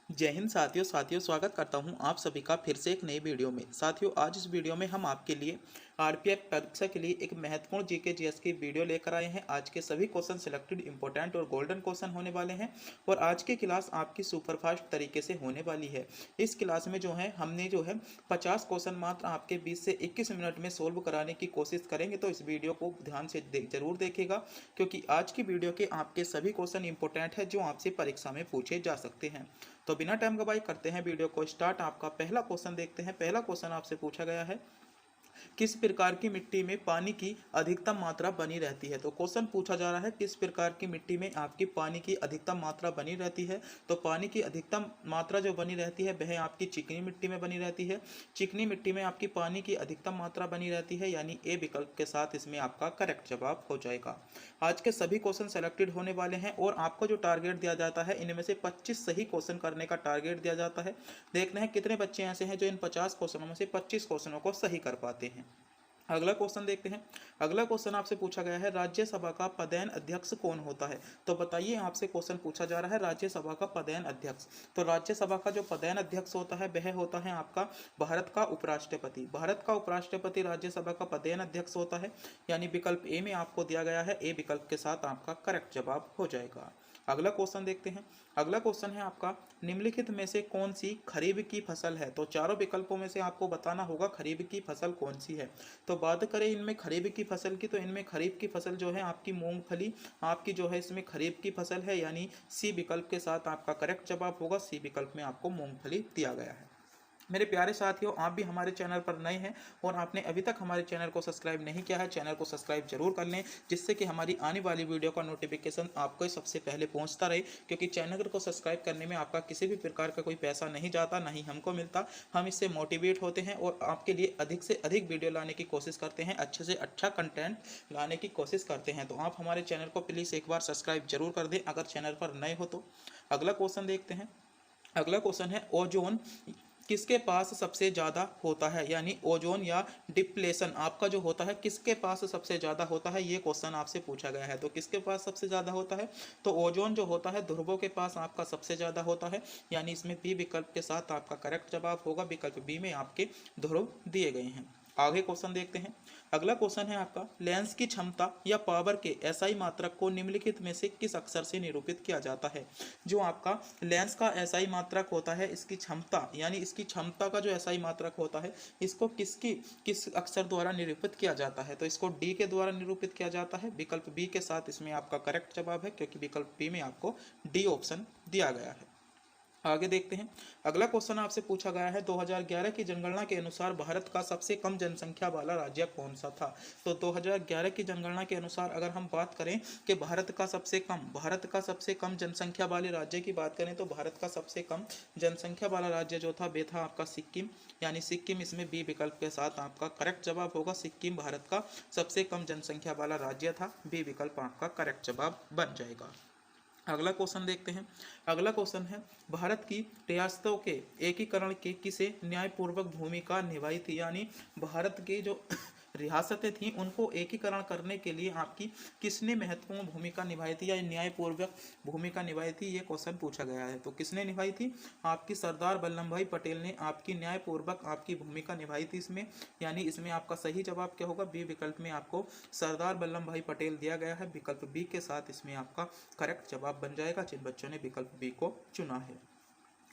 जय हिंद साथियों स्वागत करता हूं आप सभी का फिर से एक नई वीडियो में। साथियों, आज इस वीडियो में हम आपके लिए आरपीएफ परीक्षा के लिए एक महत्वपूर्ण जीके जीएस की वीडियो लेकर आए हैं। आज के सभी क्वेश्चन सिलेक्टेड इंपॉर्टेंट और गोल्डन क्वेश्चन होने वाले हैं और आज की क्लास आपकी सुपरफास्ट तरीके से होने वाली है। इस क्लास में हमने 50 क्वेश्चन मात्र आपके 20 से 21 मिनट में सोल्व कराने की कोशिश करेंगे, तो इस वीडियो को ध्यान से जरूर देखिएगा क्योंकि आज की वीडियो के आपके सभी क्वेश्चन इंपॉर्टेंट है जो आपसे परीक्षा में पूछे जा सकते हैं। तो बिना टाइम गवाए करते हैं वीडियो को स्टार्ट। आपका पहला क्वेश्चन देखते हैं। पहला क्वेश्चन आपसे पूछा गया है, किस प्रकार की मिट्टी में पानी की अधिकतम मात्रा बनी रहती है। तो क्वेश्चन पूछा जा रहा है किस प्रकार की मिट्टी में आपकी पानी की अधिकतम मात्रा बनी रहती है। तो पानी की अधिकतम मात्रा जो बनी रहती है वह आपकी चिकनी मिट्टी में बनी रहती है। चिकनी मिट्टी में आपकी पानी की अधिकतम मात्रा बनी रहती है, यानी ए विकल्प के साथ इसमें आपका करेक्ट जवाब हो जाएगा। आज के सभी क्वेश्चन सेलेक्टेड होने वाले हैं और आपको जो टारगेट दिया जाता है इनमें से 25 सही क्वेश्चन करने का टारगेट दिया जाता है। देखते हैं कितने बच्चे ऐसे हैं जो इन 50 क्वेश्चनों में से 25 क्वेश्चनों को सही कर पाते हैं। अगला क्वेश्चन देखते हैं। अगला क्वेश्चन आपसे पूछा गया है, राज्यसभा का पदेन अध्यक्ष कौन होता है। तो बताइए, आपसे क्वेश्चन पूछा जा रहा है राज्यसभा का पदेन अध्यक्ष। तो राज्यसभा का जो पदेन अध्यक्ष होता है वह होता है आपका भारत का उपराष्ट्रपति। भारत का उपराष्ट्रपति राज्यसभा का पदेन अध्यक्ष होता है, यानी विकल्प ए में आपको दिया गया है। ए विकल्प के साथ आपका करेक्ट जवाब हो जाएगा। अगला क्वेश्चन देखते हैं। अगला क्वेश्चन है आपका, निम्नलिखित में से कौन सी खरीफ की फसल है। तो चारों विकल्पों में से आपको बताना होगा खरीफ की फसल कौन सी है। तो बात करें इनमें खरीफ की फसल की, तो इनमें खरीफ की फसल जो है आपकी मूंगफली आपकी जो है इसमें खरीफ की फसल है, यानी सी विकल्प के साथ आपका करेक्ट जवाब होगा। सी विकल्प में आपको मूंगफली दिया गया है। मेरे प्यारे साथियों, आप भी हमारे चैनल पर नए हैं और आपने अभी तक हमारे चैनल को सब्सक्राइब नहीं किया है, चैनल को सब्सक्राइब जरूर कर लें जिससे कि हमारी आने वाली वीडियो का नोटिफिकेशन आपको सबसे पहले पहुंचता रहे। क्योंकि चैनल को सब्सक्राइब करने में आपका किसी भी प्रकार का कोई पैसा नहीं जाता, ना ही हमको मिलता। हम इससे मोटिवेट होते हैं और आपके लिए अधिक से अधिक वीडियो लाने की कोशिश करते हैं, अच्छे से अच्छा कंटेंट लाने की कोशिश करते हैं। तो आप हमारे चैनल को प्लीज़ एक बार सब्सक्राइब जरूर कर दें अगर चैनल पर नए हो तो। अगला क्वेश्चन देखते हैं। अगला क्वेश्चन है, ओजोन किसके पास सबसे ज़्यादा होता है, यानी ओजोन या डिप्लेशन आपका जो होता है किसके पास सबसे ज़्यादा होता है, ये क्वेश्चन आपसे पूछा गया है। तो किसके पास सबसे ज़्यादा होता है, तो ओजोन जो होता है ध्रुवों के पास आपका सबसे ज़्यादा होता है, यानी इसमें बी विकल्प के साथ आपका करेक्ट जवाब होगा। विकल्प बी में आपके ध्रुव दिए गए हैं। आगे क्वेश्चन देखते हैं। अगला क्वेश्चन है आपका, लेंस की क्षमता या पावर के एसआई मात्रक को निम्नलिखित में से किस अक्षर से निरूपित किया जाता है। जो आपका लेंस का एसआई मात्रक होता है, इसकी क्षमता यानी इसकी क्षमता का जो एसआई मात्रक होता है इसको किस अक्षर द्वारा निरूपित किया जाता है। तो इसको डी के द्वारा निरूपित किया जाता है। विकल्प बी के साथ इसमें आपका करेक्ट जवाब है क्योंकि विकल्प बी में आपको डी ऑप्शन दिया गया है। आगे देखते हैं। अगला क्वेश्चन आपसे पूछा गया है, 2011 की जनगणना के अनुसार भारत का सबसे कम जनसंख्या वाला राज्य कौन सा था। तो 2011 की जनगणना के अनुसार अगर हम बात करें कि भारत का सबसे कम जनसंख्या वाले राज्य की बात करें, तो भारत का सबसे कम जनसंख्या वाला राज्य जो था वे था आपका सिक्किम, यानी सिक्किम इसमें बी विकल्प के साथ आपका करेक्ट जवाब होगा। सिक्किम भारत का सबसे कम जनसंख्या वाला राज्य था। बी विकल्प आपका करेक्ट जवाब बन जाएगा। अगला क्वेश्चन देखते हैं। अगला क्वेश्चन है, भारत की रियासतों के एकीकरण की किसे न्यायपूर्वक भूमिका निभाई थी, यानी भारत के जो रियासतें थीं उनको एकीकरण करने के लिए आपकी किसने महत्वपूर्ण भूमिका निभाई थी या न्यायपूर्वक भूमिका निभाई थी, ये क्वेश्चन पूछा गया है। तो किसने निभाई थी, आपकी सरदार वल्लभ भाई पटेल ने आपकी न्यायपूर्वक आपकी भूमिका निभाई थी इसमें, यानी इसमें आपका सही जवाब क्या होगा। बी विकल्प में आपको सरदार वल्लभ भाई पटेल दिया गया है। विकल्प बी के साथ इसमें आपका करेक्ट जवाब बन जाएगा जिन बच्चों ने विकल्प बी को चुना है।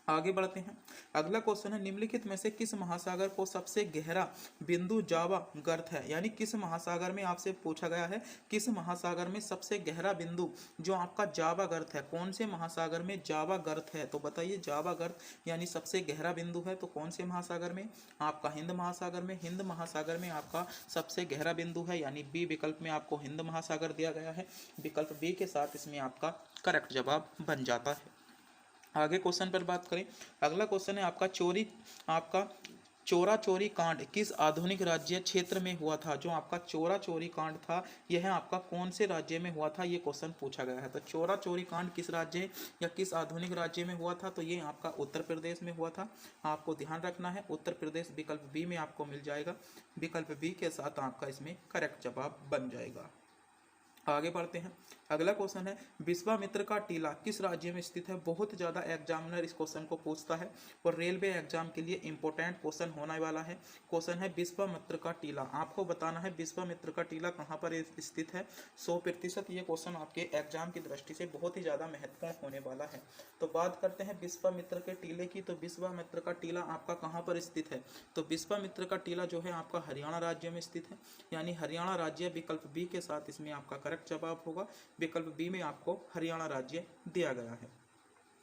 आगे बढ़ते हैं। अगला क्वेश्चन है, निम्नलिखित में से किस महासागर को सबसे गहरा बिंदु जावा गर्त है, यानी किस महासागर में आपसे पूछा गया है किस महासागर में सबसे गहरा बिंदु जो आपका जावा गर्त है, कौन से महासागर में जावा गर्त है। तो बताइए, जावा गर्त यानी सबसे गहरा बिंदु है तो कौन से महासागर में, आपका हिंद महासागर में। हिंद महासागर में आपका सबसे गहरा बिंदु है, यानी बी विकल्प में आपको हिंद महासागर दिया गया है। विकल्प बी के साथ इसमें आपका करेक्ट जवाब बन जाता है। आगे क्वेश्चन पर बात करें। अगला क्वेश्चन है आपका चोरा चोरी कांड किस आधुनिक राज्य क्षेत्र में हुआ था। जो आपका चोरा चोरी कांड था यह आपका कौन से राज्य में हुआ था, ये क्वेश्चन पूछा गया है। तो चोरा चोरी कांड किस राज्य या किस आधुनिक राज्य में हुआ था, तो ये आपका उत्तर प्रदेश में हुआ था। आपको ध्यान रखना है उत्तर प्रदेश विकल्प बी में आपको मिल जाएगा। विकल्प बी के साथ आपका इसमें करेक्ट जवाब बन जाएगा। आगे बढ़ते हैं। अगला क्वेश्चन है विश्वामित्र का टीला किस राज्य में स्थित है। बहुत ज़्यादा एग्जामिनर इस क्वेश्चन को पूछता है और रेलवे एग्जाम के लिए इंपॉर्टेंट क्वेश्चन होने वाला है। क्वेश्चन है विश्वामित्र का टीला, आपको बताना है विश्वामित्र का टीला कहाँ पर स्थित है। 100% ये क्वेश्चन आपके एग्जाम की दृष्टि से बहुत ही ज़्यादा महत्वपूर्ण होने वाला है। तो बात करते हैं विश्वामित्र के टीले की। तो विश्वामित्र का टीला आपका कहाँ पर स्थित है। तो विश्वामित्र का टीला जो है आपका हरियाणा राज्य में स्थित है, यानी हरियाणा राज्य विकल्प बी के साथ इसमें आपका करेक्ट जवाब होगा। विकल्प बी में आपको हरियाणा राज्य दिया गया है।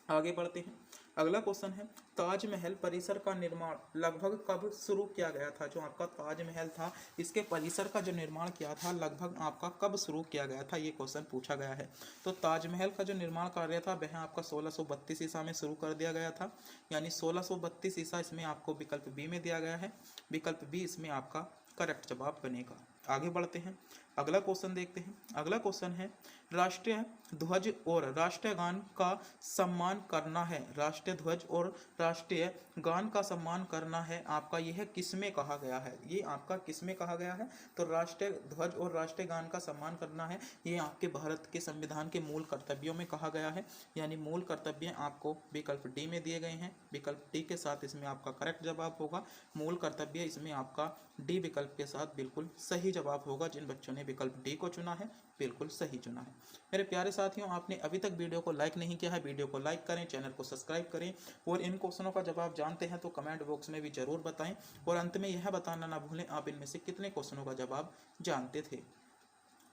आगे बढ़ते हैं। अगला क्वेश्चन है ताजमहल परिसर का निर्माण लगभग कब शुरू किया गया था। जो आपका ताजमहल था इसके परिसर का जो निर्माण किया था लगभग आपका कब शुरू किया गया था, ये क्वेश्चन पूछा गया है। तो ताजमहल का जो निर्माण कार्य था वह आपका 1632 ईसा में शुरू कर दिया गया था, यानी 1632 ईसा इसमें आपको विकल्प बी में दिया गया है। विकल्प बी इसमें आपका करेक्ट जवाब बनेगा। आगे बढ़ते हैं। अगला क्वेश्चन देखते हैं। अगला क्वेश्चन है राष्ट्रीय ध्वज और राष्ट्रीय गान का सम्मान करना है। राष्ट्रीय ध्वज और राष्ट्रीय गान का सम्मान करना है आपका यह किसमें कहा गया है। ये आपका किसमें कहा गया है। तो राष्ट्रीय ध्वज और राष्ट्रीय गान का सम्मान करना है ये आपके भारत के संविधान के मूल कर्तव्यों में कहा गया है, यानी मूल कर्तव्य आपको विकल्प डी में दिए गए हैं। विकल्प डी के साथ इसमें आपका करेक्ट जवाब होगा। मूल कर्तव्य इसमें आपका डी विकल्प के साथ बिल्कुल सही जवाब होगा। जिन बच्चों ने विकल्प डी को चुना है बिल्कुल सही चुना है। मेरे प्यारे साथियों, आपने अभी तक वीडियो को लाइक नहीं किया है, वीडियो को लाइक करें, चैनल को सब्सक्राइब करें और इन क्वेश्चनों का जवाब जानते हैं तो कमेंट बॉक्स में भी जरूर बताएं और अंत में यह बताना ना भूलें आप इनमें से कितने क्वेश्चनों का जवाब जानते थे।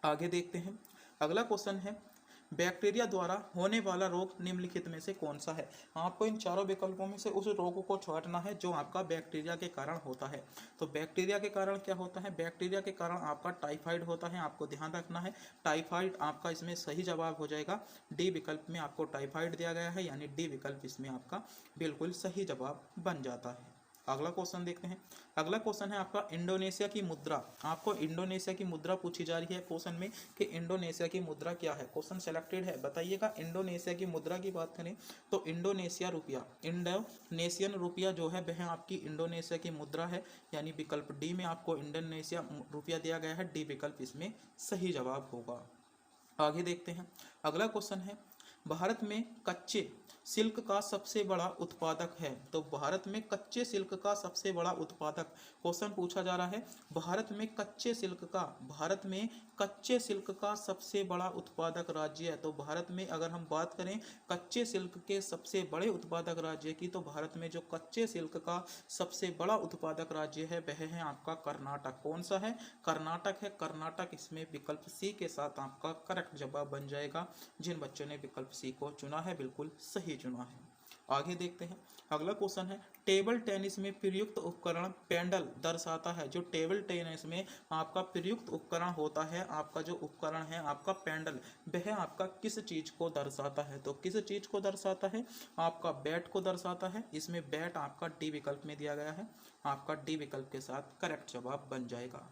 आगे देखते हैं। अगला क्वेश्चन है बैक्टीरिया द्वारा होने वाला रोग निम्नलिखित में से कौन सा है। आपको इन चारों विकल्पों में से उस रोग को छांटना है जो आपका बैक्टीरिया के कारण होता है। तो बैक्टीरिया के कारण क्या होता है। बैक्टीरिया के कारण आपका टाइफाइड होता है, आपको ध्यान रखना है। टाइफाइड आपका इसमें सही जवाब हो जाएगा। डी विकल्प में आपको टाइफाइड दिया गया है, यानी डी विकल्प इसमें आपका बिल्कुल सही जवाब बन जाता है। अगला क्वेश्चन देखते हैं। अगला क्वेश्चन है आपका इंडोनेशिया की मुद्रा। आपको इंडोनेशिया की मुद्रा पूछी जा रही है क्वेश्चन में कि इंडोनेशिया की मुद्रा क्या है। क्वेश्चन सेलेक्टेड है, बताइएगा। इंडोनेशिया की मुद्रा की बात करें तो इंडोनेशिया रुपया, इंडोनेशियन रुपया जो है वह आपकी इंडोनेशिया की मुद्रा है, यानी विकल्प डी में आपको इंडोनेशिया रुपया दिया गया है। डी विकल्प इसमें सही जवाब होगा। आगे देखते हैं। अगला क्वेश्चन है भारत में कच्चे सिल्क का सबसे बड़ा उत्पादक है। तो भारत में कच्चे सिल्क का सबसे बड़ा उत्पादक क्वेश्चन पूछा जा रहा है। भारत में कच्चे सिल्क का सबसे बड़ा उत्पादक राज्य है। तो भारत में अगर हम बात करें कच्चे सिल्क के सबसे बड़े उत्पादक राज्य की, तो भारत में जो कच्चे सिल्क का सबसे बड़ा उत्पादक राज्य है वह है आपका कर्नाटक। कौन सा है। कर्नाटक है। कर्नाटक इसमें विकल्प सी के साथ आपका करेक्ट जवाब बन जाएगा। जिन बच्चों ने विकल्प सी को चुना है बिल्कुल सही चुना है। आगे देखते हैं। अगला क्वेश्चन है टेबल टेनिस में प्रयुक्त उपकरण पेंडल दर्शाता है। जो टेबल टेनिस में आपका प्रयुक्त उपकरण होता है, आपका जो उपकरण है आपका पेंडल, वह आपका किस चीज को दर्शाता है। तो किस चीज को दर्शाता है। आपका बैट को दर्शाता है। इसमें बैट आपका डी विकल्प में दिया गया है। आपका डी विकल्प के साथ करेक्ट जवाब बन जाएगा।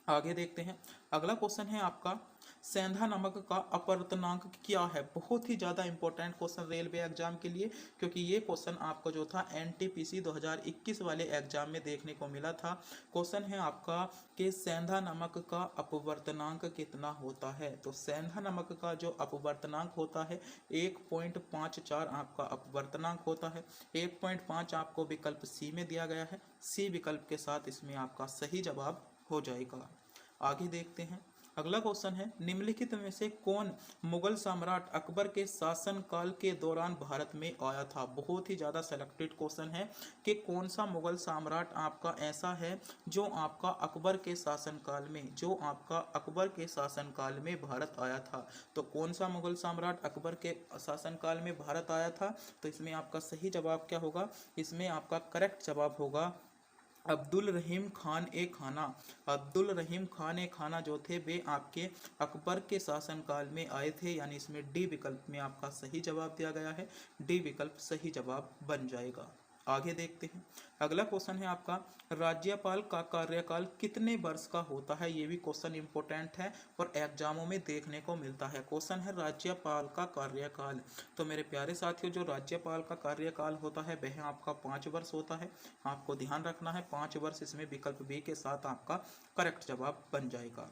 आगे देखते हैं। अगला क्वेश्चन है आपका सेंधा नमक का अपवर्तनांक क्या है। बहुत ही ज़्यादा इंपॉर्टेंट क्वेश्चन रेलवे एग्जाम के लिए, क्योंकि ये क्वेश्चन आपको जो था एनटीपीसी 2021 वाले एग्जाम में देखने को मिला था। क्वेश्चन है आपका कि सेंधा नमक का अपवर्तनांक कितना होता है। तो सेंधा नमक का जो अपवर्तनांक होता है 1.54 आपका अपवर्तनांक होता है। 1.5 आपको विकल्प सी में दिया गया है। सी विकल्प के साथ इसमें आपका सही जवाब हो जाएगा। आगे देखते हैं। अगला क्वेश्चन है निम्नलिखित में से कौन मुगल सम्राट अकबर के शासनकाल के दौरान भारत में आया था। बहुत ही ज़्यादा सेलेक्टेड क्वेश्चन है कि कौन सा मुगल सम्राट आपका ऐसा है जो आपका अकबर के शासनकाल में भारत आया था। तो कौन सा मुगल सम्राट अकबर के शासनकाल में भारत आया था। तो इसमें आपका सही जवाब क्या होगा। इसमें आपका करेक्ट जवाब होगा अब्दुल रहीम खान ए खाना। अब्दुल रहीम खान ए खाना जो थे वे आपके अकबर के शासनकाल में आए थे, यानी इसमें डी विकल्प में आपका सही जवाब दिया गया है। डी विकल्प सही जवाब बन जाएगा। आगे देखते हैं। अगला क्वेश्चन है आपका राज्यपाल का कार्यकाल कितने वर्ष का होता है। ये भी क्वेश्चन इंपॉर्टेंट है और एग्जामों में देखने को मिलता है। क्वेश्चन है राज्यपाल का कार्यकाल। तो मेरे प्यारे साथियों, जो राज्यपाल का कार्यकाल होता है वह आपका 5 वर्ष होता है। आपको ध्यान रखना है 5 वर्ष। इसमें विकल्प बी के साथ आपका करेक्ट जवाब बन जाएगा।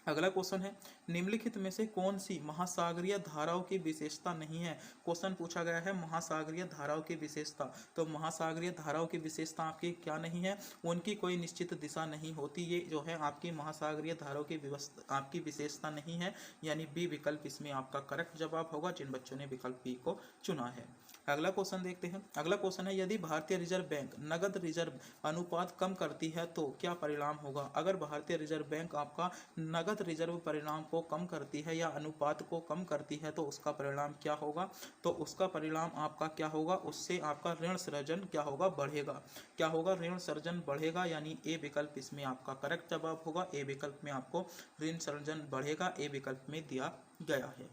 अगला क्वेश्चन है, निम्नलिखित में से कौन सी महासागरीय धाराओं की विशेषता नहीं है। क्वेश्चन पूछा गया है महासागरीय धाराओं की विशेषता। तो महासागरीय धाराओं की विशेषता आपकी क्या नहीं है, उनकी कोई निश्चित दिशा नहीं होती। ये जो है आपकी महासागरीय धाराओं की व्यवस्था आपकी विशेषता नहीं है, यानी बी विकल्प इसमें आपका करेक्ट जवाब होगा, जिन बच्चों ने विकल्प बी को चुना है। अगला क्वेश्चन देखते हैं। अगला क्वेश्चन है, यदि भारतीय रिजर्व बैंक नगद रिजर्व अनुपात कम करती है तो क्या परिणाम होगा। अगर भारतीय रिजर्व बैंक आपका नगद रिजर्व परिणाम को कम करती है या अनुपात को कम करती है तो उसका परिणाम क्या होगा। तो उसका परिणाम आपका क्या होगा, उससे आपका ऋण सृजन क्या होगा, बढ़ेगा। क्या होगा, ऋण सृजन बढ़ेगा, यानी ए विकल्प इसमें आपका करेक्ट जवाब होगा। ए विकल्प में आपको ऋण सृजन बढ़ेगा, ए विकल्प में दिया गया है।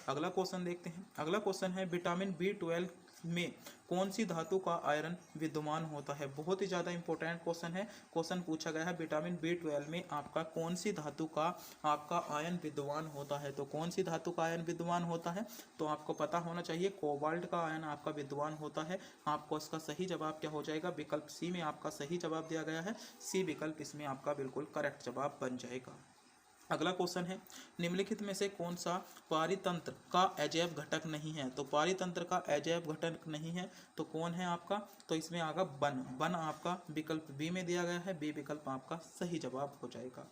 अगला क्वेश्चन देखते हैं। अगला क्वेश्चन है, विटामिन B12 में कौन सी धातु का आयरन विद्यमान होता है। बहुत ही ज़्यादा इंपॉर्टेंट क्वेश्चन है। क्वेश्चन पूछा गया है, विटामिन B12 में आपका कौन सी धातु का आपका आयन विद्यमान होता है। तो कौन सी धातु का आयन विद्यमान होता है, तो आपको पता होना चाहिए कोबाल्ट का आयन आपका विद्यमान होता है। आपको इसका सही जवाब क्या हो जाएगा, विकल्प सी में आपका सही जवाब दिया गया है। सी विकल्प इसमें आपका बिल्कुल करेक्ट जवाब बन जाएगा। अगला क्वेश्चन है, निम्नलिखित में से कौन सा पारितंत्र का अजैव घटक नहीं है। तो पारितंत्र का अजैव घटक नहीं है तो कौन है आपका, तो इसमें आगा वन आपका विकल्प बी में दिया गया है। बी विकल्प आपका सही जवाब हो जाएगा।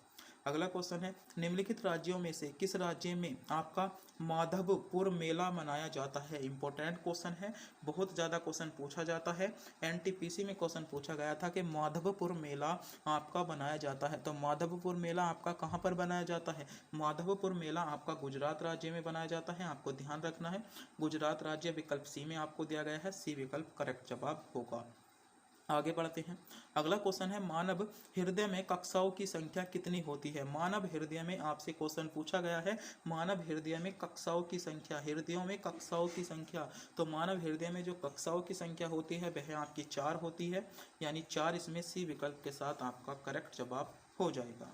अगला क्वेश्चन है, निम्नलिखित राज्यों में से किस राज्य में आपका माधवपुर मेला मनाया जाता है। इंपॉर्टेंट क्वेश्चन है, बहुत ज़्यादा क्वेश्चन पूछा जाता है। एनटीपीसी में क्वेश्चन पूछा गया था कि माधवपुर मेला आपका बनाया जाता है। तो माधवपुर मेला आपका कहाँ पर बनाया जाता है। माधवपुर मेला आपका गुजरात राज्य में बनाया जाता है। आपको ध्यान रखना है, गुजरात राज्य विकल्प सी में आपको दिया गया है। सी विकल्प करेक्ट जवाब होगा। आगे बढ़ते हैं। अगला क्वेश्चन है, मानव हृदय में कक्षाओं की संख्या कितनी होती है। मानव हृदय में आपसे क्वेश्चन पूछा गया है, मानव हृदय में कक्षाओं की संख्या, हृदयों में कक्षाओं की संख्या। तो मानव हृदय में जो कक्षाओं की संख्या होती है वह आपकी 4 होती है, यानी 4 इसमें सी विकल्प के साथ आपका करेक्ट जवाब हो जाएगा।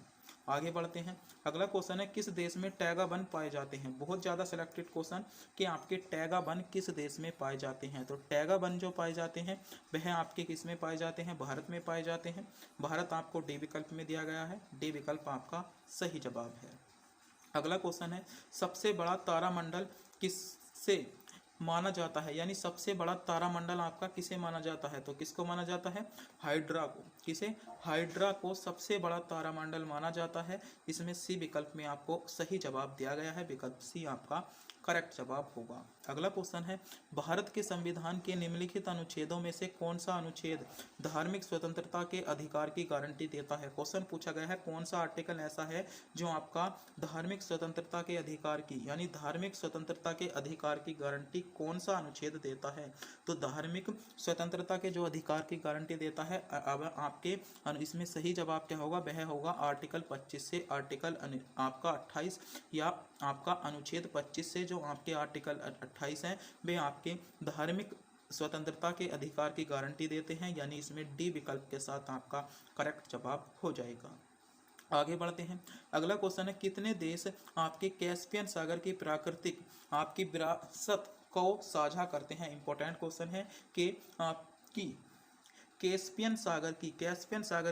आगे बढ़ते हैं। अगला क्वेश्चन है, किस देश में टैगा वन पाए जाते हैं। बहुत ज़्यादा सिलेक्टेड क्वेश्चन कि आपके टैगा वन किस देश में पाए जाते हैं। तो टैगा वन जो पाए जाते हैं वह आपके किस में पाए जाते हैं, भारत में पाए जाते हैं। भारत आपको डी विकल्प में दिया गया है। डी विकल्प आपका सही जवाब है। अगला क्वेश्चन है, सबसे बड़ा तारामंडल किससे माना जाता है, यानी सबसे बड़ा तारामंडल आपका किसे माना जाता है। तो किसको माना जाता है, हाइड्रा को। किसे, हाइड्रा को सबसे बड़ा तारामंडल माना जाता है। इसमें सी विकल्प में आपको सही जवाब दिया गया है। विकल्प सी आपका करेक्ट जवाब होगा। अगला क्वेश्चन है, भारत के संविधान के निम्नलिखित अनुच्छेदों में से कौन सा अनुच्छेद धार्मिक स्वतंत्रता के अधिकार की गारंटी देता है। क्वेश्चन पूछा गया है, कौन सा आर्टिकल ऐसा है जो आपका धार्मिक स्वतंत्रता के अधिकार की, यानी धार्मिक स्वतंत्रता के अधिकार की गारंटी कौन सा अनुच्छेद देता है। तो धार्मिक स्वतंत्रता के जो अधिकार की गारंटी देता है, अब आपके इसमें सही जवाब क्या होगा, वह होगा आर्टिकल 25 से आर्टिकल आपका 28 या आपका अनुच्छेद 25 से जो आपके आर्टिकल 28 हैं वे आपके धार्मिक स्वतंत्रता के अधिकार की गारंटी देते हैं, यानी इसमें डी विकल्प के साथ आपका करेक्ट जवाब हो जाएगा। आगे बढ़ते हैं। अगला क्वेश्चन है, कितने देश आपके कैस्पियन सागर की प्राकृतिक आपकी विरासत को साझा करते हैं। इंपॉर्टेंट क्वेश्चन है कि आपकी कैस्पियन सागर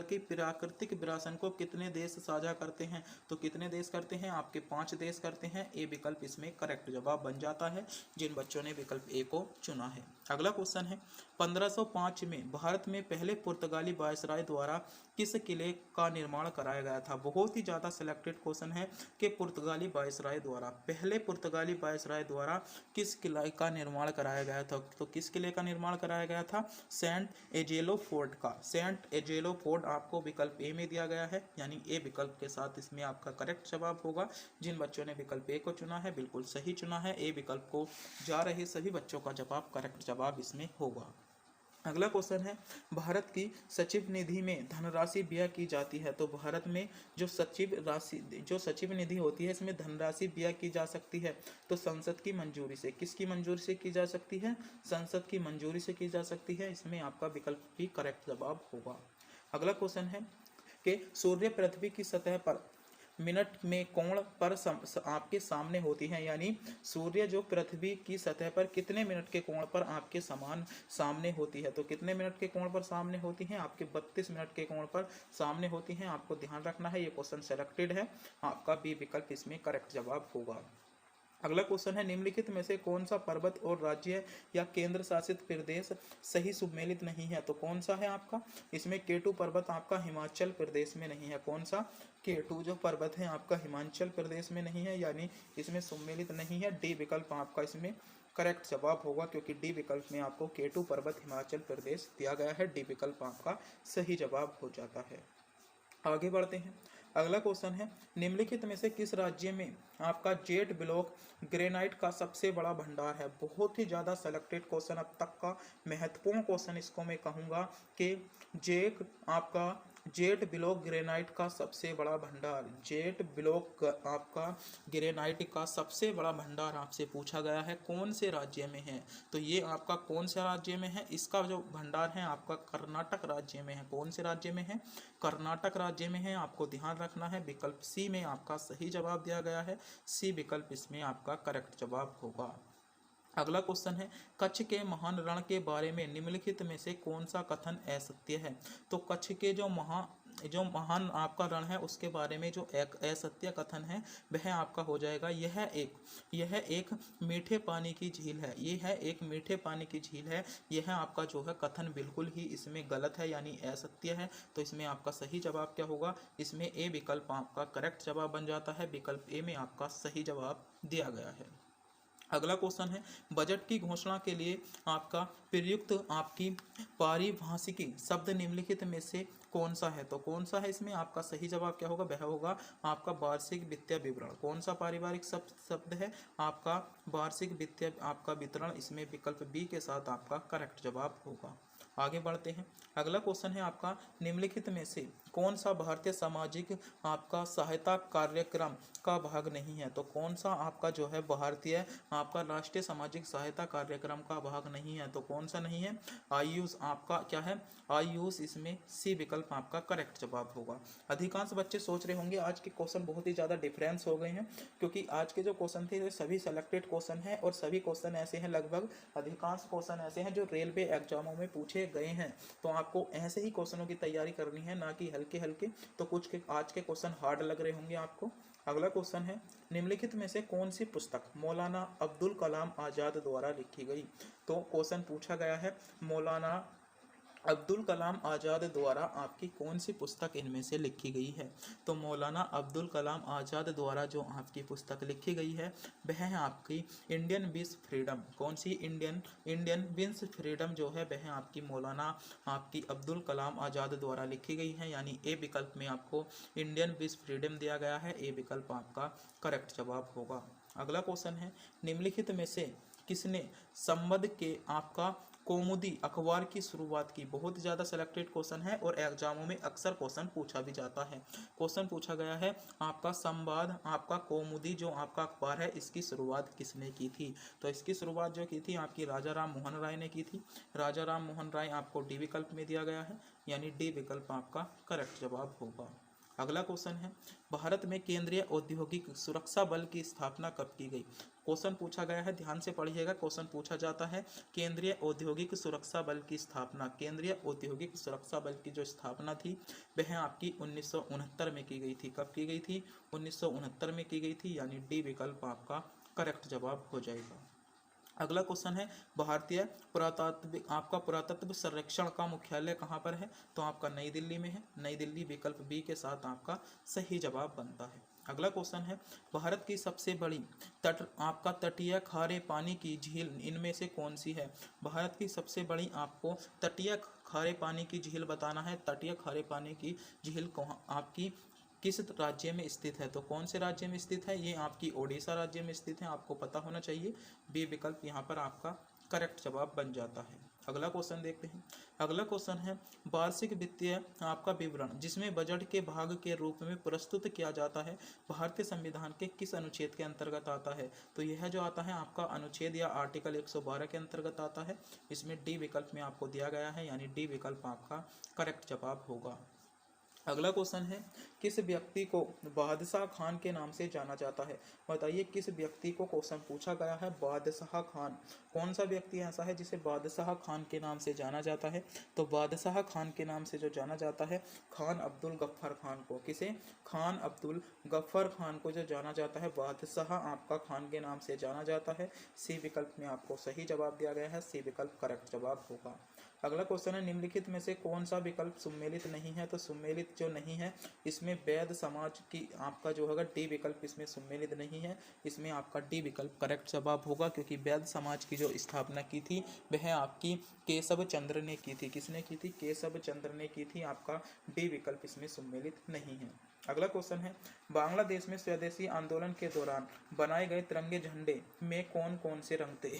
की प्राकृतिक विरासत को कितने देश साझा करते हैं। तो कितने देश करते हैं, आपके 5 देश करते हैं। ए विकल्प इसमें करेक्ट जवाब बन जाता है, जिन बच्चों ने विकल्प ए को चुना है। अगला क्वेश्चन है, 1505 में भारत में पहले पुर्तगाली वायसराय द्वारा किस किले का निर्माण कराया गया था। बहुत ही ज़्यादा सिलेक्टेड क्वेश्चन है कि पुर्तगाली वायसराय द्वारा, पहले पुर्तगाली वायसराय द्वारा किस किले का निर्माण कराया गया था। तो किस किले का निर्माण कराया गया था, सेंट एजेलो फोर्ट का। सेंट एजेलो फोर्ट आपको विकल्प ए में दिया गया है, यानी ए विकल्प के साथ इसमें आपका करेक्ट जवाब होगा। जिन बच्चों ने विकल्प ए को चुना है बिल्कुल सही चुना है। ए विकल्प को जा रहे सभी बच्चों का जवाब करेक्ट जवाब इसमें होगा। अगला क्वेश्चन है, भारत की सचिव निधि में धनराशि व्यय की जाती है। तो भारत में जो सचिव निधि होती है इसमें धनराशि व्यय की जा सकती है तो संसद की मंजूरी से। किसकी मंजूरी से की जा सकती है, संसद की मंजूरी से की जा सकती है। इसमें आपका विकल्प भी करेक्ट जवाब होगा। अगला क्वेश्चन है कि सूर्य पृथ्वी की सतह पर मिनट में कोण पर आपके सामने होती हैं, यानी सूर्य जो पृथ्वी की सतह पर कितने मिनट के कोण पर आपके समान सामने होती है। तो कितने मिनट के कोण पर सामने होती हैं, आपके 32 मिनट के कोण पर सामने होती हैं। आपको ध्यान रखना है, ये क्वेश्चन सेलेक्टेड है, आपका बी विकल्प इसमें करेक्ट जवाब होगा। अगला क्वेश्चन है, निम्नलिखित में से कौन सा पर्वत और राज्य या केंद्र शासित प्रदेश सही सुमेलित नहीं है। तो कौन सा है आपका, इसमें केटू पर्वत आपका हिमाचल प्रदेश में नहीं है। कौन सा, केटू जो पर्वत है आपका हिमाचल प्रदेश में नहीं है, यानी इसमें सुमेलित नहीं है। डी विकल्प आपका इसमें करेक्ट जवाब होगा, क्योंकि डी विकल्प में आपको केटू पर्वत हिमाचल प्रदेश दिया गया है। डी विकल्प आपका सही जवाब हो जाता है। आगे बढ़ते हैं। अगला क्वेश्चन है, निम्नलिखित में से किस राज्य में आपका जेट ब्लॉक ग्रेनाइट का सबसे बड़ा भंडार है। बहुत ही ज़्यादा सेलेक्टेड क्वेश्चन, अब तक का महत्वपूर्ण क्वेश्चन इसको मैं कहूँगा कि जेट ब्लॉक ग्रेनाइट का सबसे बड़ा भंडार, जेट ब्लॉक आपका ग्रेनाइट का सबसे बड़ा भंडार आपसे पूछा गया है, कौन से राज्य में है। तो ये आपका कौन से राज्य में है, इसका जो भंडार है आपका कर्नाटक राज्य में है। कौन से राज्य में है, कर्नाटक राज्य में है। आपको ध्यान रखना है, विकल्प सी में आपका सही जवाब दिया गया है। सी विकल्प इसमें आपका करेक्ट जवाब होगा। अगला क्वेश्चन है, कच्छ के महान रण के बारे में निम्नलिखित में से कौन सा कथन असत्य है। तो कच्छ के जो महान आपका रण है उसके बारे में जो एक असत्य कथन है वह आपका हो जाएगा, यह एक मीठे पानी की झील है। यह है एक मीठे पानी की झील है, यह आपका जो है कथन बिल्कुल ही इसमें गलत है, यानी असत्य है। तो इसमें आपका सही जवाब क्या होगा, इसमें ए विकल्प आपका करेक्ट जवाब बन जाता है। विकल्प ए में आपका सही जवाब दिया गया है। अगला क्वेश्चन है, बजट की घोषणा के लिए आपका प्रयुक्त आपकी पारिभाषिकी शब्द निम्नलिखित में से कौन सा है। तो कौन सा है, इसमें आपका सही जवाब क्या होगा, वह होगा आपका वार्षिक वित्तीय विवरण। कौन सा पारिवारिक शब्द है, आपका वार्षिक वित्तीय आपका वितरण। इसमें विकल्प बी के साथ आपका करेक्ट जवाब होगा। आगे बढ़ते हैं। अगला क्वेश्चन है आपका, निम्नलिखित में से कौन सा भारतीय सामाजिक आपका सहायता कार्यक्रम का भाग नहीं है। तो कौन सा आपका जो है भारतीय आपका राष्ट्रीय सामाजिक सहायता कार्यक्रम का भाग नहीं है। तो कौन सा नहीं है, आयुष आपका क्या है, आयुष। इसमें सी विकल्प आपका करेक्ट जवाब होगा। अधिकांश बच्चे सोच रहे होंगे आज के क्वेश्चन बहुत ही ज़्यादा डिफरेंस हो गए हैं, क्योंकि आज के जो क्वेश्चन थे वे सभी सेलेक्टेड क्वेश्चन हैं, और सभी क्वेश्चन ऐसे हैं, लगभग अधिकांश क्वेश्चन ऐसे हैं जो रेलवे एग्जामों में पूछे गए हैं। तो आपको ऐसे ही क्वेश्चनों की तैयारी करनी है, ना कि हल्के हल्के। तो कुछ के आज के क्वेश्चन हार्ड लग रहे होंगे आपको। अगला क्वेश्चन है, निम्नलिखित में से कौन सी पुस्तक मौलाना अब्दुल कलाम आज़ाद द्वारा लिखी गई। तो क्वेश्चन पूछा गया है, मौलाना अब्दुल कलाम आज़ाद द्वारा आपकी कौन सी पुस्तक इनमें से लिखी गई है। तो मौलाना अब्दुल कलाम आज़ाद द्वारा जो आपकी पुस्तक लिखी गई है वह है आपकी इंडियन विश फ्रीडम। कौन सी, इंडियन विश फ्रीडम जो है वह आपकी मौलाना आपकी अब्दुल कलाम आज़ाद द्वारा लिखी गई है, यानी ए विकल्प में आपको इंडियन विश फ्रीडम दिया गया है। ए विकल्प आपका करेक्ट जवाब होगा। अगला क्वेश्चन है, निम्नलिखित में से किसने संबंध के आपका कौमुदी अखबार की शुरुआत की। बहुत ज़्यादा सेलेक्टेड क्वेश्चन है, और एग्जामों में अक्सर क्वेश्चन पूछा भी जाता है। क्वेश्चन पूछा गया है, आपका संवाद आपका कौमुदी जो आपका अखबार है इसकी शुरुआत किसने की थी। तो इसकी शुरुआत जो की थी आपकी राजा राम मोहन राय ने की थी। राजा राम मोहन राय आपको डी विकल्प में दिया गया है, यानी डी विकल्प आपका करेक्ट जवाब होगा। अगला क्वेश्चन है, भारत में केंद्रीय औद्योगिक सुरक्षा बल की स्थापना कब की गई। क्वेश्चन पूछा गया है, ध्यान से पढ़िएगा। क्वेश्चन पूछा जाता है, केंद्रीय औद्योगिक सुरक्षा बल की स्थापना, केंद्रीय औद्योगिक सुरक्षा बल की जो स्थापना थी वह आपकी 1969 में की गई थी। कब की गई थी, 1969 में की गई थी, यानी डी विकल्प आपका करेक्ट जवाब हो जाएगा। अगला क्वेश्चन है, भारतीय पुरातत्व सर्वेक्षण का मुख्यालय कहाँ पर है। तो आपका नई दिल्ली में है। नई दिल्ली विकल्प बी के साथ आपका सही जवाब बनता है। अगला क्वेश्चन है, भारत की सबसे बड़ी आपका तटीय खारे पानी की झील इनमें से कौन सी है। भारत की सबसे बड़ी आपको तटीय खारे पानी की झील बताना है। तटीय खारे पानी की झील आपकी किस राज्य में स्थित है। तो कौन से राज्य में स्थित है, ये आपकी ओडिशा राज्य में स्थित है, आपको पता होना चाहिए। बी विकल्प यहाँ पर आपका करेक्ट जवाब बन जाता है। अगला क्वेश्चन देखते हैं। अगला क्वेश्चन है, वार्षिक वित्तीय आपका विवरण जिसमें बजट के भाग के रूप में प्रस्तुत किया जाता है भारतीय संविधान के किस अनुच्छेद के अंतर्गत आता है। तो यह जो आता है आपका अनुच्छेद या आर्टिकल 112 के अंतर्गत आता है। इसमें डी विकल्प में आपको दिया गया है, यानी डी विकल्प आपका करेक्ट जवाब होगा। अगला क्वेश्चन है, किस व्यक्ति को बादशाह खान के नाम से जाना जाता है? बताइए किस व्यक्ति को क्वेश्चन पूछा गया है, बादशाह खान। कौन सा व्यक्ति ऐसा है जिसे बादशाह खान के नाम से जाना जाता है? तो बादशाह खान के नाम से जो जाना जाता है, खान अब्दुल गफ्फार खान को। किसे? खान अब्दुल गफ्फार खान को जो जाना जाता है, बादशाह आपका खान के नाम से जाना जाता है। सी विकल्प में आपको सही जवाब दिया गया है, सी विकल्प करेक्ट जवाब होगा। अगला क्वेश्चन है, निम्नलिखित में से कौन सा विकल्प सम्मिलित नहीं है? तो सम्मिलित जो नहीं है इसमें वैद्य समाज की आपका जो होगा डी विकल्प इसमें सम्मिलित नहीं है, इसमें आपका डी विकल्प करेक्ट जवाब होगा, क्योंकि वैद्य समाज की जो स्थापना की थी वह आपकी केशव चंद्र ने की थी। किसने की थी? केशव चंद्र ने की थी। आपका डी विकल्प इसमें सम्मिलित नहीं है। अगला क्वेश्चन है, बांग्लादेश में स्वदेशी आंदोलन के दौरान बनाए गए तिरंगे झंडे में कौन कौन से रंग थे?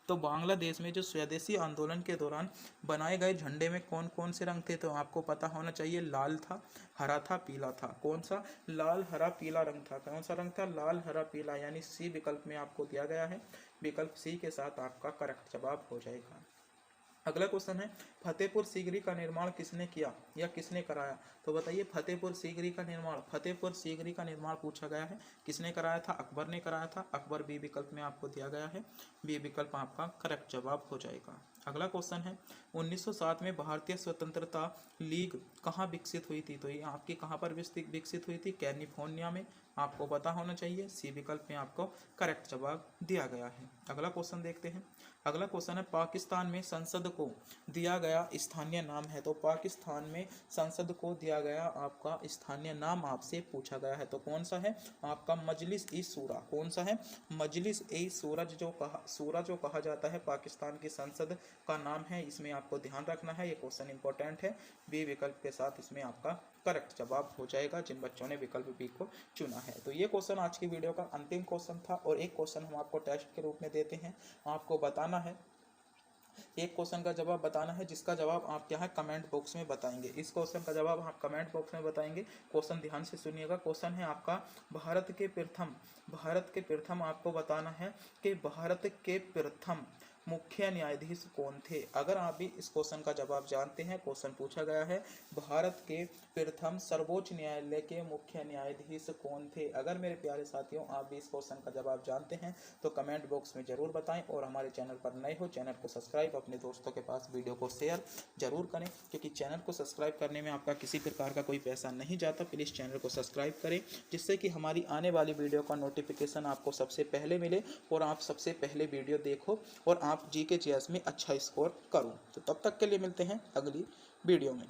तो बांग्लादेश में जो स्वदेशी आंदोलन के दौरान बनाए गए झंडे में कौन कौन से रंग थे? तो आपको पता होना चाहिए, लाल था, हरा था, पीला था। कौन सा? लाल हरा पीला रंग था। कौन सा रंग था? लाल हरा पीला, यानी सी विकल्प में आपको दिया गया है। विकल्प सी के साथ आपका करेक्ट जवाब हो जाएगा। अगला क्वेश्चन है, फतेहपुर सीकरी का निर्माण किसने किया या किसने कराया? तो बताइए फतेहपुर सीकरी का निर्माण, फतेहपुर सीकरी का निर्माण पूछा गया है, किसने कराया था? अकबर ने कराया था। अकबर बी विकल्प में आपको दिया गया है, बी विकल्प आपका करेक्ट जवाब हो जाएगा। अगला क्वेश्चन है, 1907 में भारतीय स्वतंत्रता लीग कहाँ विकसित हुई थी? तो ये आपकी कहाँ पर विकसित हुई थी? कैलिफोर्निया में। आपको पता होना चाहिए, सी विकल्प में आपको करेक्ट जवाब दिया गया है। अगला क्वेश्चन देखते हैं। अगला क्वेश्चन है, पाकिस्तान में संसद को दिया गया स्थानीय नाम है। तो पाकिस्तान में संसद को दिया गया आपका स्थानीय नाम आपसे पूछा गया है, तो कौन सा है? आपका मजलिस ई शूरा। कौन सा है? मजलिस ई शूरा जो कहा जाता है पाकिस्तान की संसद का नाम है। इसमें आपको ध्यान रखना है, ये क्वेश्चन इंपॉर्टेंट है। बी विकल्प के साथ इसमें आपका करेक्ट जवाब हो जाएगा, जिन बच्चों ने विकल्प बी को चुना है। तो ये क्वेश्चन आज की वीडियो का अंतिम क्वेश्चन था, और एक क्वेश्चन हम आपको टेस्ट के रूप में देते हैं। आपको बताना है, एक क्वेश्चन का जवाब बताना है, जिसका जवाब आप क्या है कमेंट बॉक्स में बताएंगे। इस क्वेश्चन का जवाब आप कमेंट बॉक्स में बताएंगे। क्वेश्चन ध्यान से सुनिएगा। क्वेश्चन है आपका, भारत के प्रथम आपको बताना है कि भारत के प्रथम मुख्य न्यायाधीश कौन थे? अगर आप भी इस क्वेश्चन का जवाब जानते हैं, क्वेश्चन पूछा गया है भारत के प्रथम सर्वोच्च न्यायालय के मुख्य न्यायाधीश कौन थे? अगर मेरे प्यारे साथियों आप भी इस क्वेश्चन का जवाब जानते हैं तो कमेंट बॉक्स में जरूर बताएं, और हमारे चैनल पर नए हो चैनल को सब्सक्राइब, अपने दोस्तों के पास वीडियो को शेयर जरूर करें, क्योंकि चैनल को सब्सक्राइब करने में आपका किसी प्रकार का कोई पैसा नहीं जाता। प्लीज़ चैनल को सब्सक्राइब करें, जिससे कि हमारी आने वाली वीडियो का नोटिफिकेशन आपको सबसे पहले मिले और आप सबसे पहले वीडियो देखो और आप जीके जीएस में अच्छा स्कोर करो। तो तब तक के लिए मिलते हैं अगली वीडियो में।